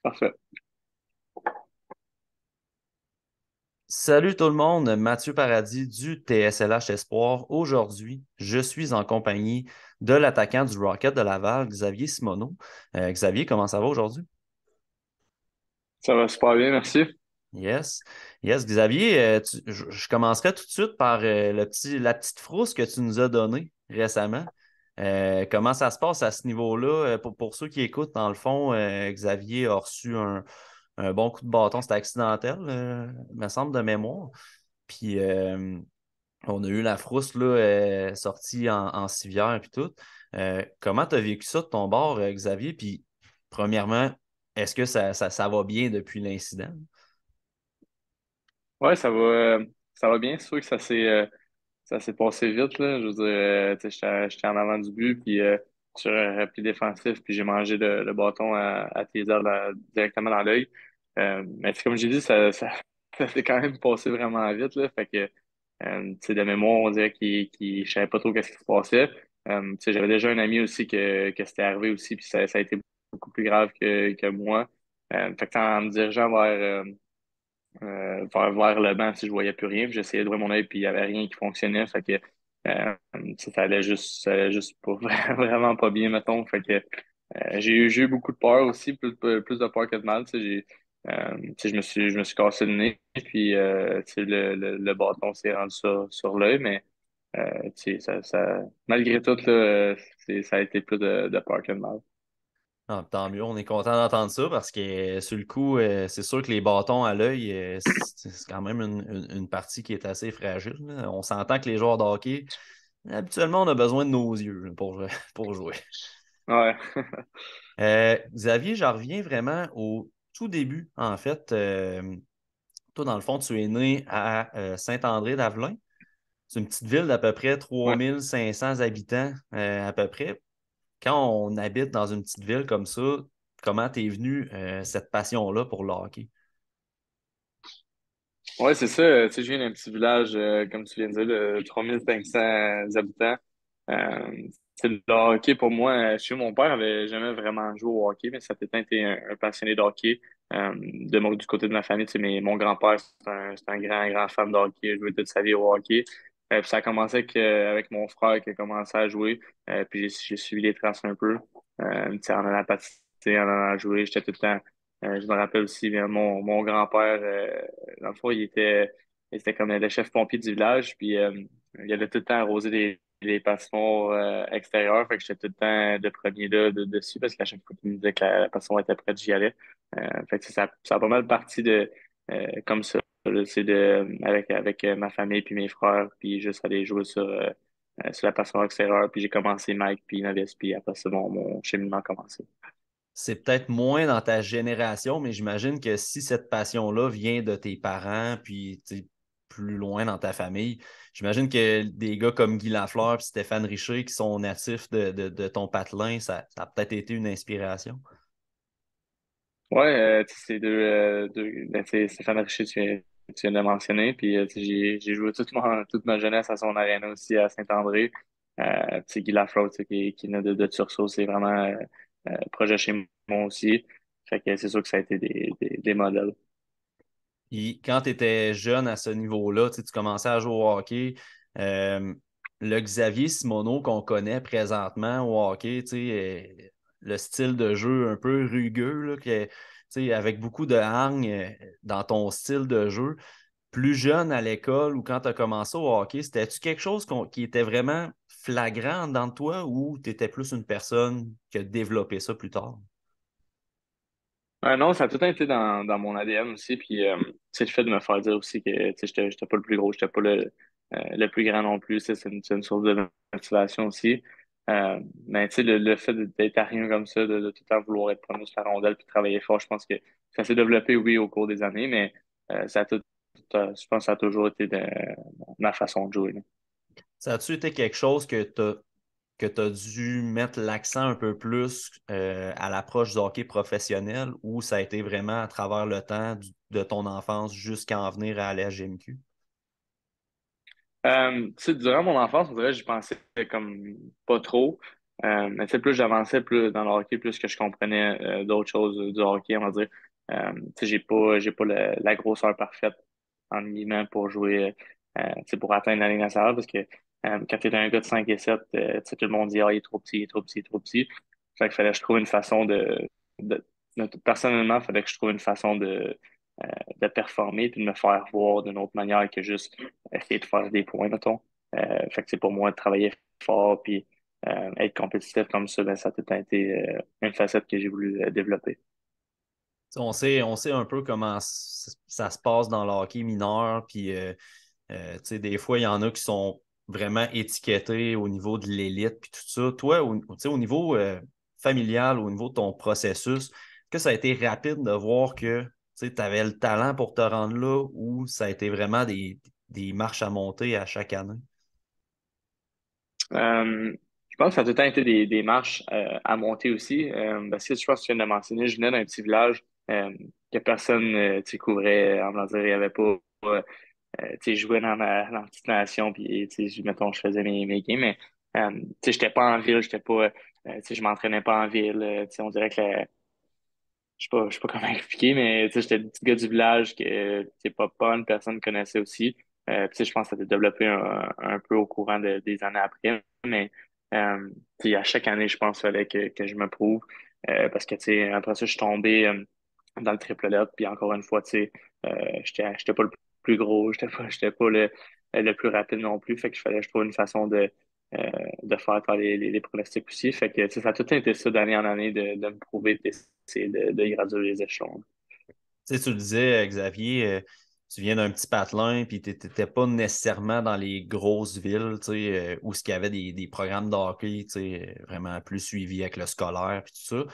Parfait. Salut tout le monde, Mathieu Paradis du TSLH Espoir. Aujourd'hui, je suis en compagnie de l'attaquant du Rocket de Laval, Xavier Simoneau. Xavier, comment ça va aujourd'hui? Ça va super bien, merci. Yes. Yes, Xavier, je commencerai tout de suite par la petite frousse que tu nous as donnée récemment. Comment ça se passe à ce niveau-là? Pour ceux qui écoutent, dans le fond, Xavier a reçu un bon coup de bâton, c'était accidentel, me semble, de mémoire. Puis on a eu la frousse là, sortie en civière et tout. Comment tu as vécu ça de ton bord, Xavier? Puis, premièrement, est-ce que ça va bien depuis l'incident? Ouais, ça va bien. C'est sûr que ça s'est passé vite, là. Je veux dire, tu sais, j'étais en avant du but, puis sur un repli défensif, puis j'ai mangé le bâton à Tézard directement dans l'œil. Mais c'est comme j'ai dit, ça s'est quand même passé vraiment vite, là. Fait que, tu sais, de mémoire, on dirait je savais pas trop qu'est-ce qui se passait. Tu sais, j'avais déjà un ami aussi que c'était arrivé aussi, puis ça a été beaucoup plus grave que moi. Fait que en me dirigeant vers le banc si je voyais plus rien. Puis j'essayais d'ouvrir mon œil, puis il y avait rien qui fonctionnait. Fait que ça allait juste pas vraiment pas bien, mettons. Fait que j'ai eu beaucoup de peur aussi, plus de peur que de mal. Tu sais, tu sais, je me suis cassé le nez, puis tu sais, le bâton s'est rendu sur l'œil, mais tu sais, malgré tout, là, ça a été plus de peur que de mal. Ah, tant mieux, on est content d'entendre ça parce que sur le coup, c'est sûr que les bâtons à l'œil, c'est quand même une partie qui est assez fragile, là. On s'entend que les joueurs de hockey, habituellement, on a besoin de nos yeux là, pour jouer. Ouais. Xavier, j'en reviens vraiment au tout début, en fait. Toi, dans le fond, tu es né à Saint-André-d'Avelin. C'est une petite ville d'à peu près Ouais. 3500 habitants, à peu près. Quand on habite dans une petite ville comme ça, comment t'es venu cette passion-là pour le hockey? Ouais, c'est ça. Tu sais, je viens d'un petit village, comme tu viens de dire, de 3500 habitants. C'est le hockey pour moi. Chez mon père avait jamais vraiment joué au hockey, mais ça a peut-être été un passionné de hockey. Du côté de ma famille, tu sais, mon grand-père, c'est un grand fan de hockey. Il a joué toute sa vie au hockey. Puis ça a commencé avec mon frère qui a commencé à jouer. Puis j'ai suivi les traces un peu. Tu sais, en allant patiner, en allant jouer. J'étais tout le temps. Je me rappelle aussi, mon grand-père. Dans le fond, il était comme le chef pompier du village, puis il allait tout le temps arroser les patinoires extérieures, fait que j'étais tout le temps le premier là dessus, parce qu'à chaque fois qu'il me disait que la patinoire était prête, j'y allais. Fait que ça a pas mal parti de comme ça, là, c'est avec ma famille puis mes frères, puis juste aller jouer sur la patinoire extérieure, puis j'ai commencé Mike, puis Novice, puis après ça, mon cheminement a commencé. C'est peut-être moins dans ta génération, mais j'imagine que si cette passion-là vient de tes parents, puis tu sais, plus loin dans ta famille, j'imagine que des gars comme Guy Lafleur et Stéphane Richer, qui sont natifs de ton patelin, ça a peut-être été une inspiration. Ouais, tu sais, c'est ben, tu sais, Stéphane Richer, tu viens de le mentionner, puis tu sais, j'ai joué toute ma jeunesse à son aréna aussi à Saint-André. Tu sais, Guy Lafleur, tu sais, qui venait de Tursault, c'est vraiment projet chez moi aussi. Fait que c'est sûr que ça a été des modèles. Puis quand tu étais jeune à ce niveau-là, tu commençais à jouer au hockey, euh, le Xavier Simoneau qu'on connaît présentement au hockey, le style de jeu un peu rugueux, là, avec beaucoup de hargne dans ton style de jeu, plus jeune à l'école ou quand tu as commencé au hockey, c'était-tu quelque chose qui était vraiment flagrant dans toi ou tu étais plus une personne qui a développé ça plus tard? Non, ça a tout le temps été dans mon ADN aussi. Puis, tu sais, le fait de me faire dire aussi que, tu sais, j'étais pas le plus gros, j'étais pas le plus grand non plus. C'est une source de motivation aussi. Mais, tu sais, le fait d'être rien comme ça, de tout le temps vouloir être premier sur la rondelle puis travailler fort, je pense que ça s'est développé, oui, au cours des années, mais je pense que ça a toujours été ma façon de jouer, là. Ça a-tu été quelque chose que tu as dû mettre l'accent un peu plus à l'approche du hockey professionnel ou ça a été vraiment à travers le temps de ton enfance jusqu'à en venir à la GMQ? Tu sais, durant mon enfance, on dirait que j'y pensais comme pas trop. Mais tu sais, plus j'avançais, plus dans le hockey, plus que je comprenais d'autres choses du hockey, on va dire. Tu sais, j'ai pas la grosseur parfaite, en guillemets, pour jouer, tu sais, pour atteindre la ligne nationale, parce que quand tu es un gars de 5 et 7, tu sais, tout le monde dit, ah, il est trop petit, il est trop petit, il est trop petit. Fait qu'il fallait que je trouve une façon de, personnellement, il fallait que je trouve une façon euh, de performer puis de me faire voir d'une autre manière que juste essayer de faire des points, mettons. Fait que c'est pour moi de travailler fort puis être compétitif comme ça, ben, ça a tout le temps été une facette que j'ai voulu développer. On sait un peu comment ça se passe dans le hockey mineur, puis tu sais, des fois, il y en a qui sont vraiment étiquetés au niveau de l'élite, puis tout ça. Toi, tu sais, au niveau familial, au niveau de ton processus, est-ce que ça a été rapide de voir que tu avais le talent pour te rendre là ou ça a été vraiment des marches à monter à chaque année? Je pense que ça a tout le temps été des marches à monter aussi. Parce que je pense que tu viens de mentionner, je venais d'un petit village que personne tu sais, couvrait. En dire, il n'y avait pas. Tu sais, je jouais dans ma petite nation, puis tu sais, mettons, je faisais mes games, mais tu sais, j'étais pas en ville, j'étais pas. Tu sais, je m'entraînais pas en ville. Tu sais, on dirait que je sais pas comment expliquer, mais tu sais, j'étais le petit gars du village que tu pas une personne connaissait aussi. Puis, tu sais, je pense que ça s'est développé un peu au courant des années après. Mais tu sais, à chaque année, je pense qu'il fallait que je me prouve. Parce que tu sais, après ça, je suis tombé dans le triple lettre. Puis encore une fois, tu sais, j'étais pas le plus gros, j'étais pas le plus rapide non plus. Fait qu'il fallait que je trouve une façon euh, de faire les pronostics aussi. Fait que tu sais, ça a tout le temps été ça d'année en année de me prouver, d'essayer de graduer les échelons. Tu sais, tu le disais, Xavier, tu viens d'un petit patelin, puis tu n'étais pas nécessairement dans les grosses villes, tu sais, où il y avait des programmes de hockey, tu sais, vraiment plus suivis avec le scolaire, puis tout ça.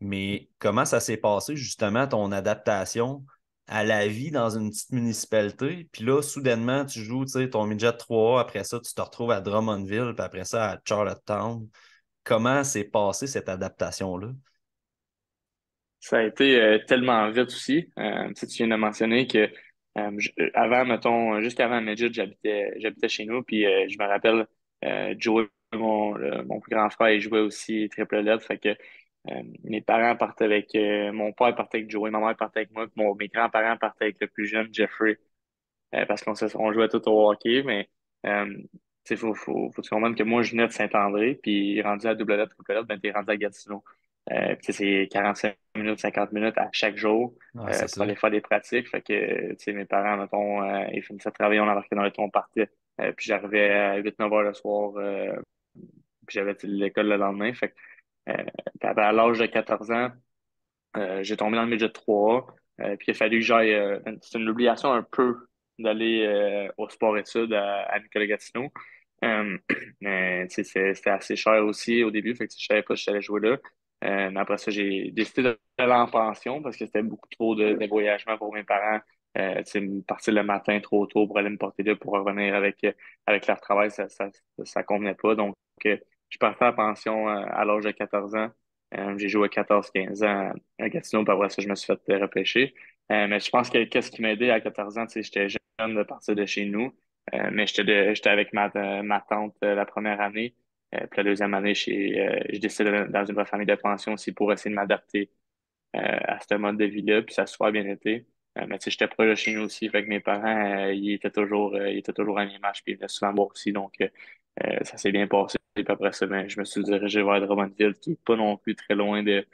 Mais comment ça s'est passé, justement, ton adaptation à la vie dans une petite municipalité? Puis là, soudainement, tu joues, tu sais, ton midget 3A, après ça, tu te retrouves à Drummondville, puis après ça, à Charlottetown. Comment s'est passée cette adaptation-là? Ça a été tellement vite aussi. Tu sais, tu viens de mentionner que avant, mettons, juste avant Midget, j'habitais chez nous, puis je me rappelle Joey, mon plus grand frère, il jouait aussi triple lettre, fait que mes parents partaient avec mon père partait avec Joey, ma mère partait avec moi, puis mes grands-parents partaient avec le plus jeune Jeffrey. Parce on jouait tout au hockey, mais tu sais, faut que tu comprennes que moi, je venais de Saint-André, puis rendu à double lettre, triple lettre, ben, t'es rendu à Gatineau. Puis tu sais, c'est 45 minutes, 50 minutes à chaque jour Ah, c'est pour ça. aller faire des pratiques. Fait que, tu sais, mes parents, mettons, ils finissaient de travailler, on embarquait dans le ton, on partait. Puis j'arrivais à 8-9 heures le soir, puis j'avais tu sais, l'école le lendemain. Fait que, puis à l'âge de 14 ans, j'ai tombé dans le midget 3. Puis il a fallu que j'aille. C'est une obligation un peu d'aller au sport-études à Nicolas-Gatineau. Euh, mais tu sais, c'était assez cher aussi au début, fait que je savais pas si j'allais jouer là. Mais après ça, j'ai décidé d'aller en pension parce que c'était beaucoup trop de voyagement pour mes parents. Tu sais, partir le matin trop tôt pour aller me porter là pour revenir avec leur travail, ça convenait pas. Donc, je partais en pension à l'âge de 14 ans. J'ai joué à 14-15 ans à Gatineau, puis après ça, je me suis fait repêcher. Mais je pense que qu'est-ce qui m'a aidé à 14 ans, tu sais, j'étais jeune de partir de chez nous, mais j'étais avec ma tante la première année. Puis la deuxième année, je décidé dans une vraie famille de pension aussi pour essayer de m'adapter à ce mode de vie-là, puis ça a super bien été. Mais tu sais, j'étais proche de chez nous aussi, fait que mes parents, ils étaient toujours à mes matchs, puis ils venaient souvent me voir aussi, donc ça s'est bien passé. Puis après ça, ben, je me suis dirigé vers Drummondville, qui est pas non plus très loin ben,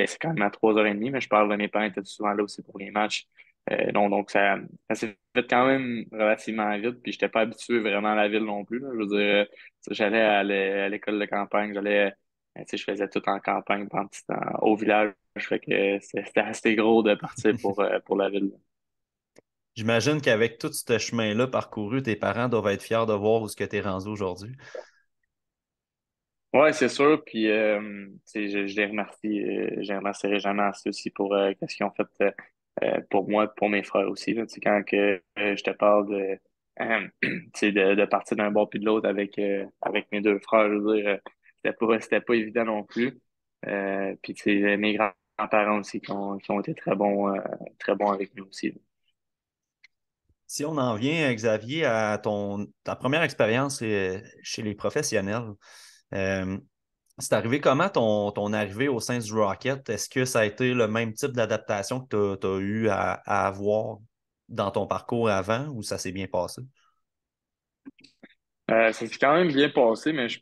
c'est quand même à 3h30, mais je parle de mes parents étaient souvent là aussi pour les matchs. Non, donc ça s'est fait quand même relativement vite, puis j'étais pas habitué vraiment à la ville non plus, là. Je veux dire, j'allais à l'école de campagne, tu sais, je faisais tout en campagne, au village. Fait que c'était assez gros de partir pour la ville. J'imagine qu'avec tout ce chemin-là parcouru, tes parents doivent être fiers de voir où ce que tu es rendu aujourd'hui. Ouais, c'est sûr. Puis, tu sais, je les remercie. Je les remercierai jamais assez aussi pour ce qu'ils ont fait pour moi, pour mes frères aussi. Là. Tu sais, quand je te parle tu sais, de partir d'un bord puis de l'autre avec mes deux frères, je veux dire, c'était pas évident non plus. Puis, tu sais, mes grands-parents aussi qui ont été très bons avec nous aussi. Si on en vient, Xavier, à ta première expérience chez les professionnels, C'est arrivé comment ton arrivée au sein du Rocket? Est-ce que ça a été le même type d'adaptation que tu as eu à avoir dans ton parcours avant ou ça s'est bien passé? Ça s'est quand même bien passé, mais je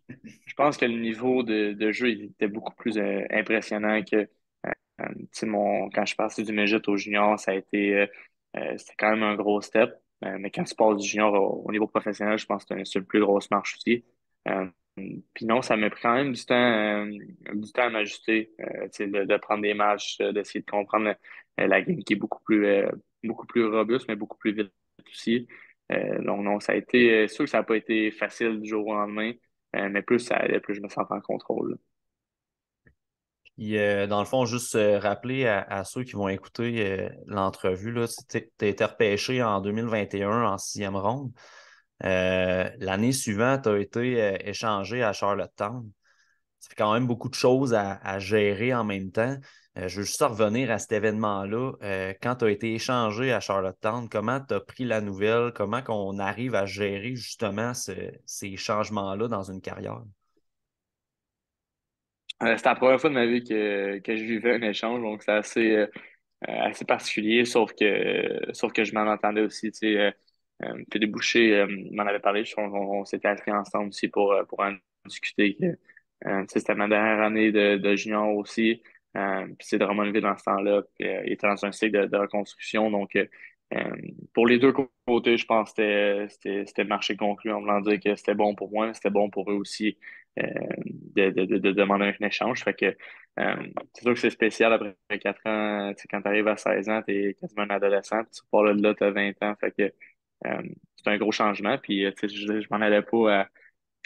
pense que le niveau de jeu il était beaucoup plus impressionnant que tu sais, quand je suis passé du Midget au junior, ça a été c'était quand même un gros step. Mais quand tu passes du junior au niveau professionnel, je pense que c'est une plus grosse marche aussi. Euh, Puis non, ça m'a pris quand même du temps à m'ajuster, tu sais, de prendre des matchs, d'essayer de comprendre la game qui est beaucoup plus robuste, mais beaucoup plus vite aussi. Donc non, ça a été sûr que ça n'a pas été facile du jour au lendemain, mais plus ça allait, plus je me sentais en contrôle. Puis, dans le fond, juste rappeler à ceux qui vont écouter l'entrevue, là, tu as été repêché en 2021 en sixième ronde. L'année suivante, tu as été échangé à Charlottetown. Ça fait quand même beaucoup de choses à gérer en même temps. Je veux juste revenir à cet événement-là. Quand tu as été échangé à Charlottetown, comment tu as pris la nouvelle? Comment qu'on arrive à gérer justement ces changements-là dans une carrière? C'était la première fois de ma vie que je vivais un échange, donc c'est assez particulier, sauf que je m'en entendais aussi. Tu sais, Philippe Boucher m'en avait parlé, on s'était assis ensemble aussi pour en discuter. Tu sais, c'était ma dernière année de junior aussi. Puis c'est vraiment levé dans ce temps-là. Puis, il était dans un cycle de reconstruction. Donc, euh, pour les deux côtés, je pense que c'était marché conclu en voulant dire que c'était bon pour moi, mais c'était bon pour eux aussi de demander un échange. Fait que c'est sûr que c'est spécial après 4 ans. Tu sais, quand tu arrives à 16 ans, tu es quasiment un adolescent. Puis tu pars là, tu as 20 ans. Fait que c'est un gros changement. Puis tu sais, je m'en allais pas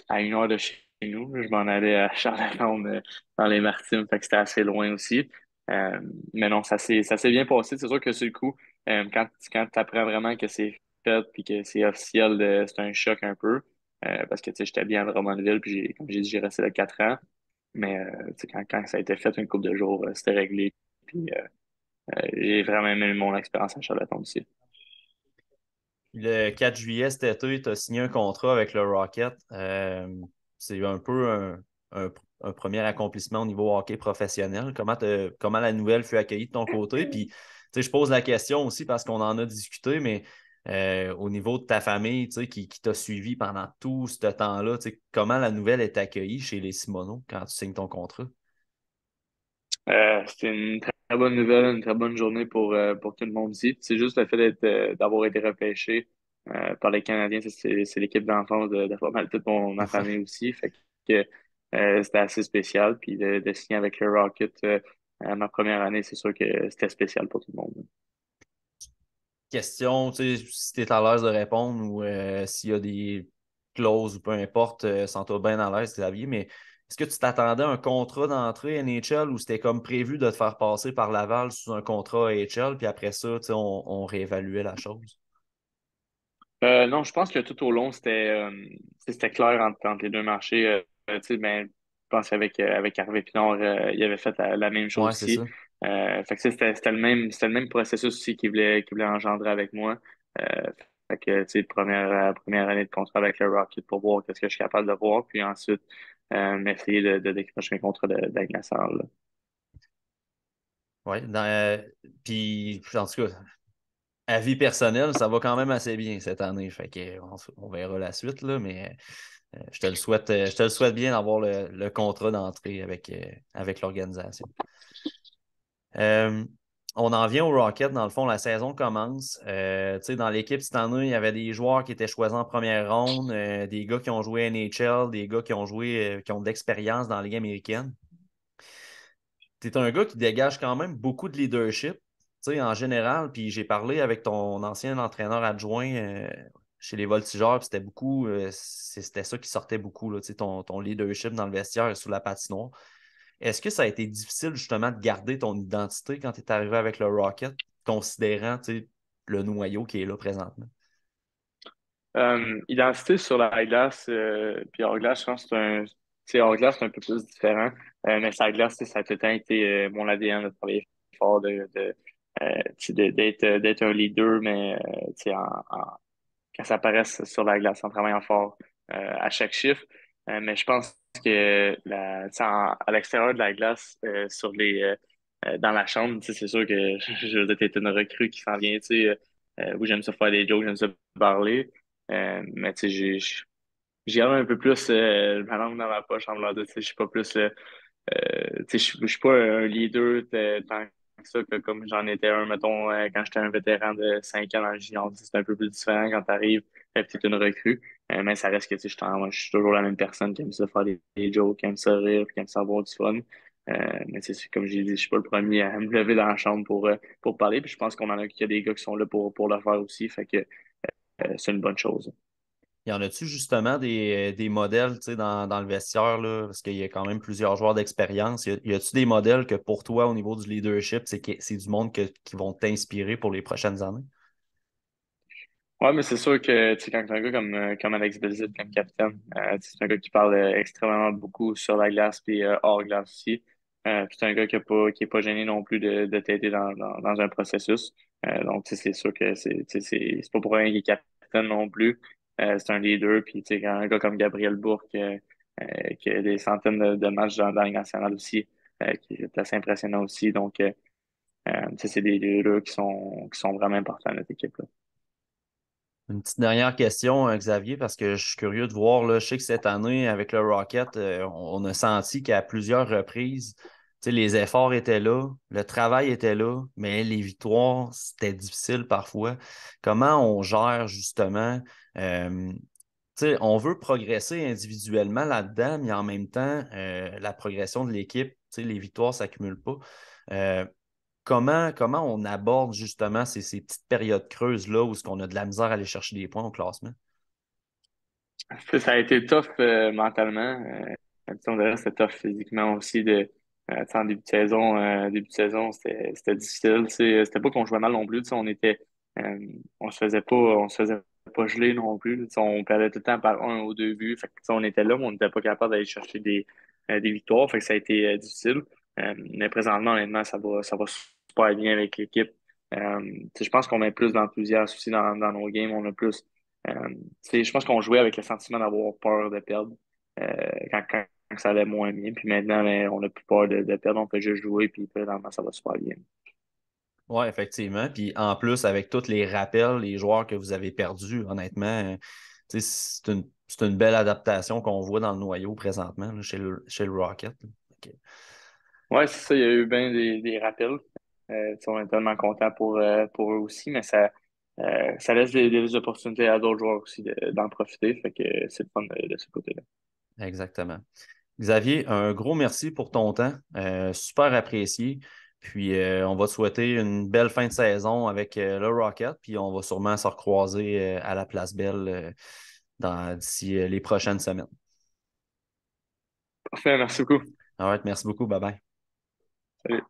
à 1 heure de chez nous. Je m'en allais à Charlottetown dans les Maritimes. Fait que c'était assez loin aussi. Euh, mais non, ça s'est bien passé. C'est sûr que sur le coup, quand tu apprends vraiment que c'est fait puis que c'est officiel, c'est un choc un peu. Parce que tu sais, j'étais bien à Drummondville, puis comme j'ai dit, j'ai resté là 4 ans. Mais tu sais, quand ça a été fait une couple de jours, c'était réglé. Puis j'ai vraiment aimé mon expérience à Charlottetown aussi. Le 4 juillet cet été, tu as signé un contrat avec le Rocket. C'est un peu un- un premier accomplissement au niveau hockey professionnel. Comment la nouvelle fut accueillie de ton côté? Puis, tu sais, je pose la question aussi parce qu'on en a discuté, mais au niveau de ta famille, tu sais, qui t'a suivi pendant tout ce temps-là, tu sais, comment la nouvelle est accueillie chez les Simoneaux quand tu signes ton contrat? C'était une très bonne nouvelle, une très bonne journée pour tout le monde ici. C'est juste le fait d'avoir été repêché par les Canadiens. Ça, c'est l'équipe d'enfance de pas mal toute ma famille aussi. Fait que c'était assez spécial. Puis de signer avec le Rocket ma première année, c'est sûr que c'était spécial pour tout le monde. Question, tu sais, si tu es à l'aise de répondre ou s'il y a des clauses ou peu importe, sens-toi bien à l'aise, Xavier, mais est-ce que tu t'attendais à un contrat d'entrée NHL ou c'était comme prévu de te faire passer par Laval sous un contrat AHL, puis après ça, tu sais, on réévaluait la chose? Non, je pense que tout au long, c'était clair entre les deux marchés. Tu sais, ben, je pense avec Hervé Pinard, il avait fait la même chose Ouais, c'est aussi. ça. Fait que c'était le même processus aussi qu'il voulait engendrer avec moi. Euh, Fait que, tu sais, première année de contrat avec le Rocket pour voir qu'est-ce que je suis capable de voir, puis ensuite, essayer de décrocher un contrat d'Aigle nationale, là. Ouais, puis en tout cas, à vie personnelle, ça va quand même assez bien cette année. Fait que on verra la suite, là, mais je te le souhaite bien d'avoir le contrat d'entrée avec l'organisation. Euh, on en vient au Rocket. Dans le fond, la saison commence. Tu sais, dans l'équipe cette année, il y avait des joueurs qui étaient choisis en première ronde, des gars qui ont joué NHL, des gars qui ont joué, qui ont de l'expérience dans la Ligue américaine. Tu es un gars qui dégage quand même beaucoup de leadership, tu sais, en général. Puis j'ai parlé avec ton ancien entraîneur adjoint chez les Voltigeurs, puis c'était beaucoup, c'était ça qui sortait beaucoup, là, tu sais, ton leadership dans le vestiaire et sous la patinoire. Est-ce que ça a été difficile justement de garder ton identité quand tu es arrivé avec le Rocket, considérant tu sais, le noyau qui est là présentement? Identité sur la glace, puis hors glace, je pense que tu sais, hors glace, c'est un peu plus différent. Mais sur la glace, tu sais, ça a tout le temps été mon ADN de travailler fort, tu sais, d'être un leader, mais tu sais, quand ça apparaît sur la glace, en travaillant fort à chaque chiffre. Mais je pense que à l'extérieur de la glace, dans la chambre, tu sais, c'est sûr que je veux dire, t'es une recrue qui s'en vient, tu sais, où j'aime ça faire des jokes, j'aime ça parler. Mais tu sais, j'ai un peu plus ma langue dans ma poche en voulant dire, tu sais, je suis pas plus tu sais, je suis pas un leader tant que ça que comme j'en étais un, mettons, quand j'étais un vétéran de 5 ans dans le junior. C'est un peu plus différent quand t'arrives, tu es une recrue. Mais ça reste que tu sais, je suis toujours la même personne qui aime ça faire des jokes, qui aime ça rire, qui aime ça avoir du fun. Mais c'est comme j'ai dit, je suis pas le premier à me lever dans la chambre pour parler. Puis je pense qu'on en a qu'il y a des gars qui sont là pour le faire aussi. Fait que c'est une bonne chose. Y en a-tu justement des modèles tu sais, dans le vestiaire, là, parce qu'il y a quand même plusieurs joueurs d'expérience. Y a-tu des modèles que pour toi, au niveau du leadership, c'est du monde qui vont t'inspirer pour les prochaines années? Ouais, mais c'est sûr que tu sais, quand un gars comme Alex Belzil, comme capitaine, c'est un gars qui parle extrêmement beaucoup sur la glace puis hors glace aussi. Puis c'est un gars qui est pas gêné non plus de t'aider dans un processus. Donc, tu sais, c'est sûr que tu sais, c'est pas pour rien qu'il est capitaine non plus. C'est un leader. Puis, tu sais, quand un gars comme Gabriel Bourque, qui a des centaines de matchs dans la Ligue nationale aussi, qui est assez impressionnant aussi. Donc, tu sais, c'est des leaders qui sont vraiment importants à notre équipe, là. Une petite dernière question, Xavier, parce que je suis curieux de voir, là, je sais que cette année, avec le Rocket, on a senti qu'à plusieurs reprises, tu sais, les efforts étaient là, le travail était là, mais les victoires, c'était difficile parfois. Comment on gère justement, tu sais, on veut progresser individuellement là-dedans, mais en même temps, la progression de l'équipe, tu sais, les victoires ne s'accumulent pas. Euh, comment on aborde justement ces petites périodes creuses-là où on a de la misère à aller chercher des points au classement? Ça a été tough mentalement. Tu sais, on dirait que c'était tough physiquement aussi tu sais, en début de saison, c'était difficile. Tu sais, c'était pas qu'on jouait mal non plus. Tu sais, on se faisait pas geler non plus. Tu sais, on perdait tout le temps par un ou deux buts. Fait que, tu sais, on était là, mais on n'était pas capable d'aller chercher des victoires. Fait que ça a été difficile. Mais présentement, honnêtement, ça va super bien avec l'équipe. Tu sais, je pense qu'on met plus d'enthousiasme aussi dans nos games. On a plus je pense qu'on jouait avec le sentiment d'avoir peur de perdre euh, quand ça allait moins bien. Puis maintenant, ben, on n'a plus peur de perdre, on peut juste jouer, puis finalement, ça va super bien. Oui, effectivement. Puis en plus, avec tous les rappels, les joueurs que vous avez perdus, honnêtement, tu sais, c'est une belle adaptation qu'on voit dans le noyau présentement là, chez le Rocket. OK. Ouais, c'est ça, il y a eu bien des rappels. Tu sais, on est tellement contents pour eux aussi, mais ça laisse des opportunités à d'autres joueurs aussi d'en profiter. Fait que c'est le fun de ce côté-là. Exactement. Xavier, un gros merci pour ton temps. Super apprécié. Puis on va te souhaiter une belle fin de saison avec le Rocket. Puis on va sûrement se recroiser à la Place Belle d'ici les prochaines semaines. Parfait, merci beaucoup. All right, merci beaucoup. Bye bye. Salut.